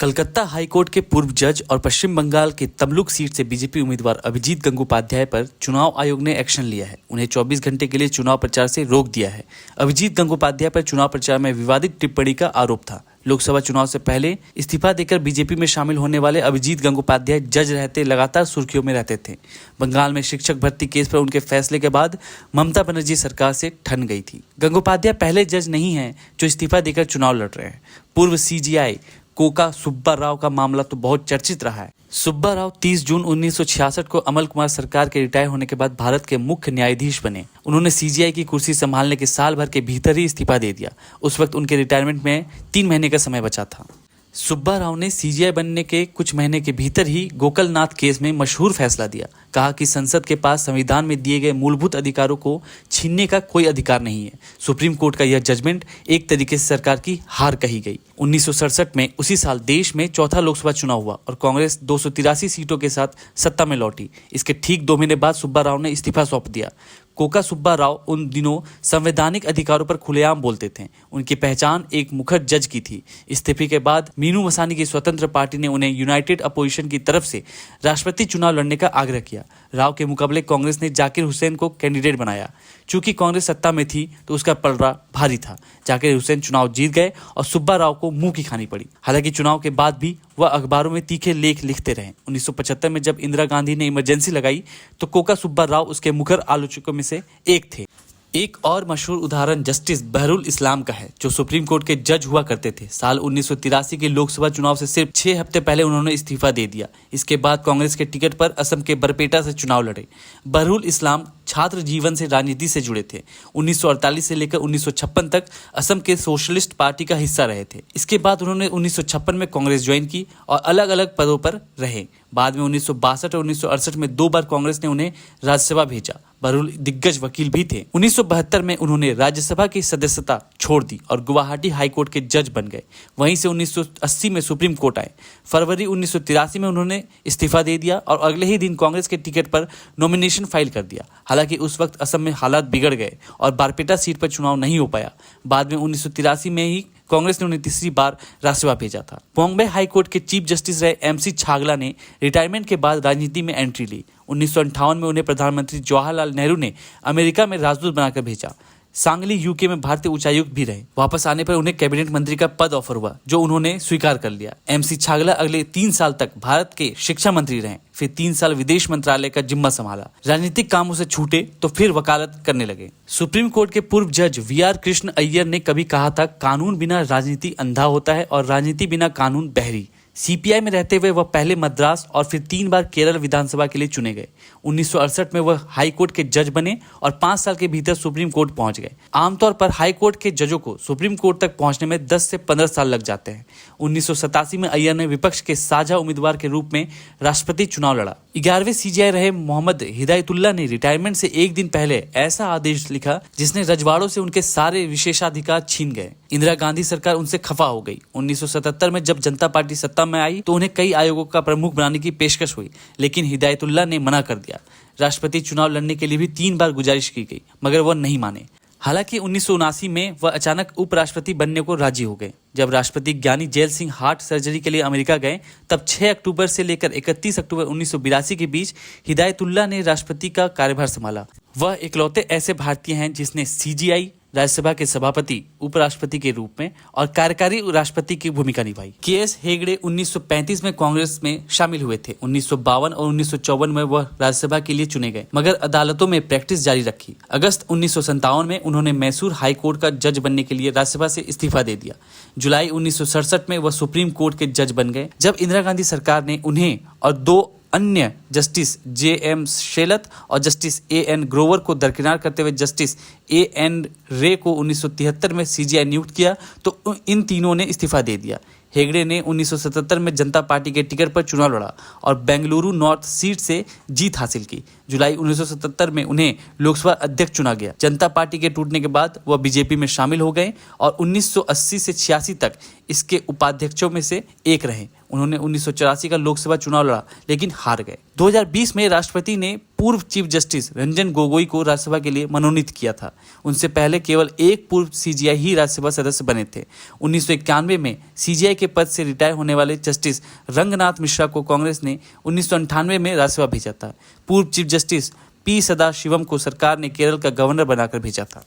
Calcutta high court के पूर्व जज और पश्चिम बंगाल के तमलुक सीट से बीजेपी उम्मीदवार अभिजीत गंगोपाध्याय पर चुनाव आयोग ने एक्शन लिया है। उन्हें 24 घंटे के लिए चुनाव प्रचार से रोक दिया है। अभिजीत गंगोपाध्याय पर चुनाव प्रचार में विवादित टिप्पणी का आरोप था। लोकसभा चुनाव से पहले इस्तीफा देकर बीजेपी में शामिल होने वाले अभिजीत गंगोपाध्याय जज रहते लगातार सुर्खियों में रहते थे। बंगाल में शिक्षक भर्ती केस पर उनके फैसले के बाद ममता बनर्जी सरकार से ठन गई थी। गंगोपाध्याय पहले जज नहीं हैं जो इस्तीफा देकर चुनाव लड़ रहे हैं। पूर्व सीजीआई कोका सुब्बा राव का मामला तो बहुत चर्चित रहा है। सुब्बा राव 30 जून 1966 को अमल कुमार सरकार के रिटायर होने के बाद भारत के मुख्य न्यायाधीश बने। उन्होंने सीजीआई की कुर्सी संभालने के साल भर के भीतर ही इस्तीफा दे दिया। उस वक्त उनके रिटायरमेंट में 3 महीने का समय बचा था। सुब्बा राव ने सीजीआई बनने के कुछ महीने के भीतर ही गोकलनाथ केस में मशहूर फैसला दिया। कहा कि संसद के पास संविधान में दिए गए मूलभूत अधिकारों को छीनने का कोई अधिकार नहीं है। सुप्रीम कोर्ट का यह जजमेंट एक तरीके से सरकार की हार कही गई। 1967 में उसी साल देश में चौथा लोकसभा चुनाव हुआ और कांग्रेस 283 सीटों के साथ सत्ता में लौटी। इसके ठीक 2 महीने बाद सुब्बा राव ने इस्तीफा सौंप दिया। कोका सुब्बा राव उन दिनों संवैधानिक अधिकारों पर खुलेआम बोलते थे। उनकी पहचान एक मुखर जज की थी। इस्तीफे के बाद मीनू मसानी की स्वतंत्र पार्टी ने उन्हें यूनाइटेड अपोजिशन की तरफ से राष्ट्रपति चुनाव लड़ने का आग्रह किया। राव के मुकाबले कांग्रेस ने जाकिर हुसैन को कैंडिडेट बनाया। चूंकि कांग्रेस सत्ता में थी तो उसका पलड़ा भारी था। जाकिर हुसैन चुनाव जीत गए और सुब्बा राव को मुंह की खानी पड़ी। हालांकि चुनाव के बाद भी वह अखबारों में तीखे लेख लिखते रहे। 1975 में जब इंदिरा गांधी ने इमरजेंसी लगाई तो कोका सुब्बा राव उसके मुखर आलोचकों में से एक थे। एक और मशहूर उदाहरण जस्टिस बहरुल इस्लाम का है, जो सुप्रीम कोर्ट के जज हुआ करते थे। साल 1983 के लोकसभा चुनाव से सिर्फ 6 हफ्ते पहले उन्होंने इस्तीफा दे दिया। इसके बाद कांग्रेस के टिकट पर असम के बरपेटा से चुनाव लड़े। बहरुल इस्लाम छात्र जीवन से राजनीति से जुड़े थे। 1948 से लेकर 1956 तक असम के सोशलिस्ट पार्टी का हिस्सा रहे थे। इसके बाद उन्होंने 1956 में कांग्रेस ज्वाइन की और अलग अलग पदों पर रहे। बाद में 1962 और 1968 में 2 बार कांग्रेस ने उन्हें राज्यसभा भेजा। बहरुल दिग्गज वकील भी थे। 1972 में उन्होंने राज्यसभा की सदस्यता छोड़ दी और गुवाहाटी हाईकोर्ट के जज बन गए। वहीं से 1980 में सुप्रीम कोर्ट आए। फरवरी 1983 में उन्होंने इस्तीफा दे दिया और अगले ही दिन कांग्रेस के टिकट पर नॉमिनेशन फाइल कर दिया। हालांकि उस वक्त असम में हालात बिगड़ गए और बारपेटा सीट पर चुनाव नहीं हो पाया। बाद में 1983 में ही कांग्रेस ने उन्हें तीसरी बार राज्यसभा भेजा था। बॉम्बे हाई कोर्ट के चीफ जस्टिस रहे MC छागला ने रिटायरमेंट के बाद राजनीति में एंट्री ली। 1958 में उन्हें प्रधानमंत्री जवाहरलाल नेहरू ने अमेरिका में राजदूत बनाकर भेजा। सांगली यूके में भारतीय उच्चायुक्त भी रहे। वापस आने पर उन्हें कैबिनेट मंत्री का पद ऑफर हुआ, जो उन्होंने स्वीकार कर लिया। MC छागला अगले 3 साल तक भारत के शिक्षा मंत्री रहे। फिर 3 साल विदेश मंत्रालय का जिम्मा संभाला। राजनीतिक कामों से छूटे तो फिर वकालत करने लगे। सुप्रीम कोर्ट के पूर्व जज VR कृष्ण अय्यर ने कभी कहा था, कानून बिना राजनीति अंधा होता है और राजनीति बिना कानून बहरी। CPI में रहते हुए वह पहले मद्रास और फिर 3 बार केरल विधानसभा के लिए चुने गए। 1968 में वह हाई कोर्ट के जज बने और 5 साल के भीतर सुप्रीम कोर्ट पहुंच गए। आमतौर पर हाई कोर्ट के जजों को सुप्रीम कोर्ट तक पहुंचने में 10 से 15 साल लग जाते हैं। 1987 में अय्यर ने विपक्ष के साझा उम्मीदवार के रूप में राष्ट्रपति चुनाव लड़ा। 11वें CGI रहे मोहम्मद हिदायतुल्लाह ने रिटायरमेंट से एक दिन पहले ऐसा आदेश लिखा जिसने रजवाड़ों से उनके सारे विशेषाधिकार छीन गए। इंदिरा गांधी सरकार उनसे खफा हो गई। 1977 में जब जनता पार्टी सत्ता में आई तो उन्हें कई आयोगों का प्रमुख बनाने की पेशकश हुई, लेकिन हिदायतुल्लाह ने मना कर दिया। राष्ट्रपति चुनाव लड़ने के लिए भी 3 बार गुजारिश की गई, मगर वह नहीं माने। हालांकि 1979 में वह अचानक उपराष्ट्रपति बनने को राजी हो गए। जब राष्ट्रपति ज्ञानी जैल सिंह हार्ट सर्जरी के लिए अमेरिका गए, तब 6 अक्टूबर से लेकर 31 अक्टूबर 1982 के बीच हिदायतुल्लाह ने राष्ट्रपति का कार्यभार संभाला। वह इकलौते ऐसे भारतीय हैं जिसने CGI, राज्यसभा के सभापति, उपराष्ट्रपति के रूप में और कार्यकारी राष्ट्रपति की भूमिका निभाई। KS हेगड़े 1935 में कांग्रेस में शामिल हुए थे। 1952 और 1954 में वह राज्यसभा के लिए चुने गए, मगर अदालतों में प्रैक्टिस जारी रखी। अगस्त 1957 में उन्होंने मैसूर हाई कोर्ट का जज बनने के लिए राज्यसभा से इस्तीफा दे दिया। जुलाई 1967 में वह सुप्रीम कोर्ट के जज बन गए, जब इंदिरा गांधी सरकार ने उन्हें और 2 अन्य जस्टिस JM शेलत और जस्टिस AN ग्रोवर को दरकिनार करते हुए जस्टिस AN रे को 1973 में CGI नियुक्त किया, तो इन तीनों ने इस्तीफा दे दिया। हेगड़े ने 1977 में जनता पार्टी के टिकट पर चुनाव लड़ा और बेंगलुरु नॉर्थ सीट से जीत हासिल की। जुलाई 1977 में उन्हें लोकसभा अध्यक्ष चुना गया। जनता पार्टी के टूटने के बाद वह बीजेपी में शामिल हो गए और 1980 से 86 तक इसके उपाध्यक्षों में से एक रहे। उन्होंने 1984 का लोकसभा चुनाव लड़ा लेकिन हार गए। 2020 में राष्ट्रपति ने पूर्व चीफ जस्टिस रंजन गोगोई को राज्यसभा के लिए मनोनीत किया था। उनसे पहले केवल एक पूर्व सीजीआई ही राज्यसभा सदस्य बने थे। 1991 में सीजीआई के पद से रिटायर होने वाले जस्टिस रंगनाथ मिश्रा को कांग्रेस ने 1998 में राज्यसभा भेजा था। पूर्व चीफ जस्टिस पी सदाशिवम को सरकार ने केरल का गवर्नर बनाकर भेजा था।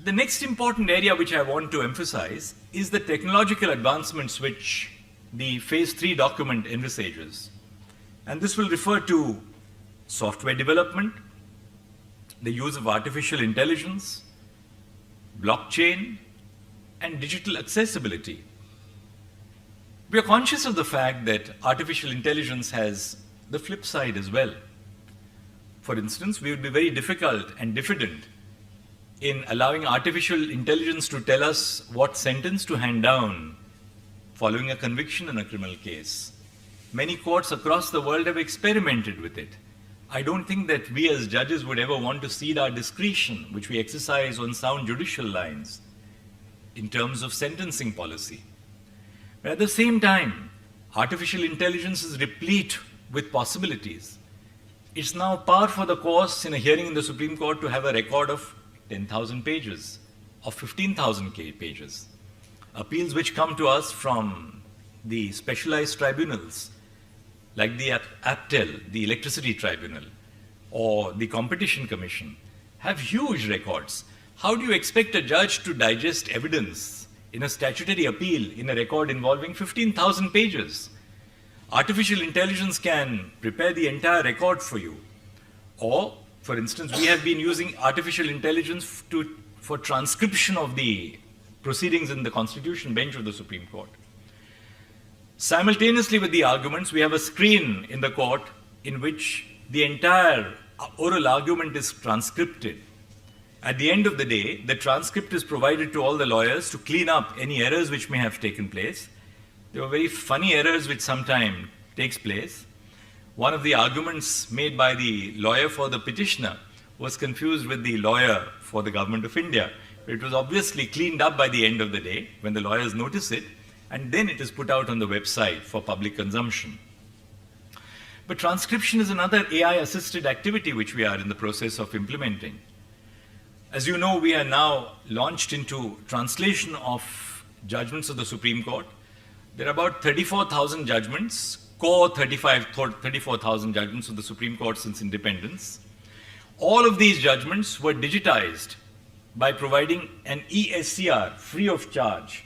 The next important area which I want to emphasize is the technological advancements which the Phase 3 document envisages. And this will refer to software development, the use of artificial intelligence, blockchain, and digital accessibility. We are conscious of the fact that artificial intelligence has the flip side as well. For instance, we would be very difficult and diffident in allowing artificial intelligence to tell us what sentence to hand down following a conviction in a criminal case. Many courts across the world have experimented with it. I don't think that we as judges would ever want to cede our discretion, which we exercise on sound judicial lines, in terms of sentencing policy. But at the same time, artificial intelligence is replete with possibilities. It's now par for the course in a hearing in the Supreme Court to have a record of 10,000 pages or 15,000 pages. Appeals which come to us from the specialized tribunals like the APTEL, the Electricity Tribunal, or the Competition Commission have huge records. How do you expect a judge to digest evidence in a statutory appeal in a record involving 15,000 pages? Artificial intelligence can prepare the entire record for you. Or, for instance, we have been using artificial intelligence for transcription of the proceedings in the Constitution bench of the Supreme Court. Simultaneously with the arguments, we have a screen in the court in which the entire oral argument is transcripted. At the end of the day, the transcript is provided to all the lawyers to clean up any errors which may have taken place. There were very funny errors which sometimes takes place. One of the arguments made by the lawyer for the petitioner was confused with the lawyer for the government of India. It was obviously cleaned up by the end of the day when the lawyers notice it, and then it is put out on the website for public consumption. But transcription is another AI-assisted activity which we are in the process of implementing. As you know, we are now launched into translation of judgments of the Supreme Court. There are about 34,000 judgments, core 34,000 judgments of the Supreme Court since independence. All of these judgments were digitized by providing an eSCR free of charge.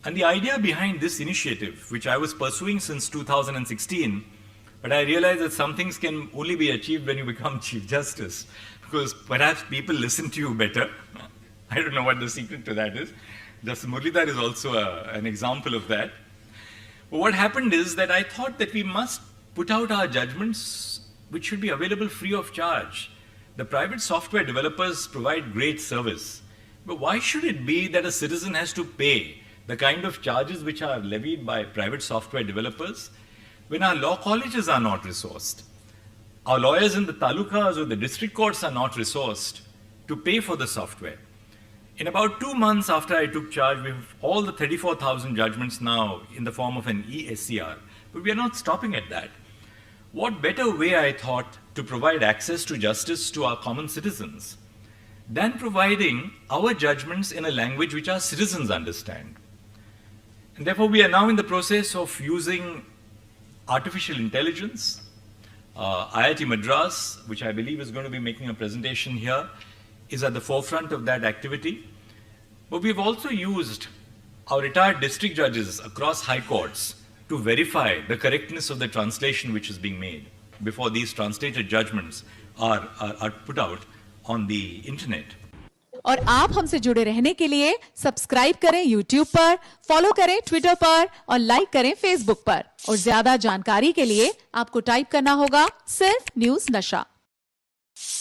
And the idea behind this initiative, which I was pursuing since 2016, but I realized that some things can only be achieved when you become Chief Justice, because perhaps people listen to you better. I don't know what the secret to that is. Justice Muralidhar is also an example of that. But what happened is that I thought that we must put out our judgments which should be available free of charge. The private software developers provide great service. But why should it be that a citizen has to pay the kind of charges which are levied by private software developers when our law colleges are not resourced? Our lawyers in the talukas or the district courts are not resourced to pay for the software. In about 2 months after I took charge, we have all the 34,000 judgments now in the form of an eSCR. But we are not stopping at that. What better way, I thought, to provide access to justice to our common citizens than providing our judgments in a language which our citizens understand? And therefore, we are now in the process of using artificial intelligence. IIT Madras, which I believe is going to be making a presentation here, is at the forefront of that activity. But we've also used our retired district judges across high courts to verify the correctness of the translation which is being made before these translated judgments are put out on the internet. और आप हमसे जुड़े रहने के लिए subscribe करें YouTube पर, follow करें Twitter पर और लाइक करें Facebook पर। और ज्यादा जानकारी के लिए आपको टाइप करना होगा सिर्फ न्यूज़ नशा।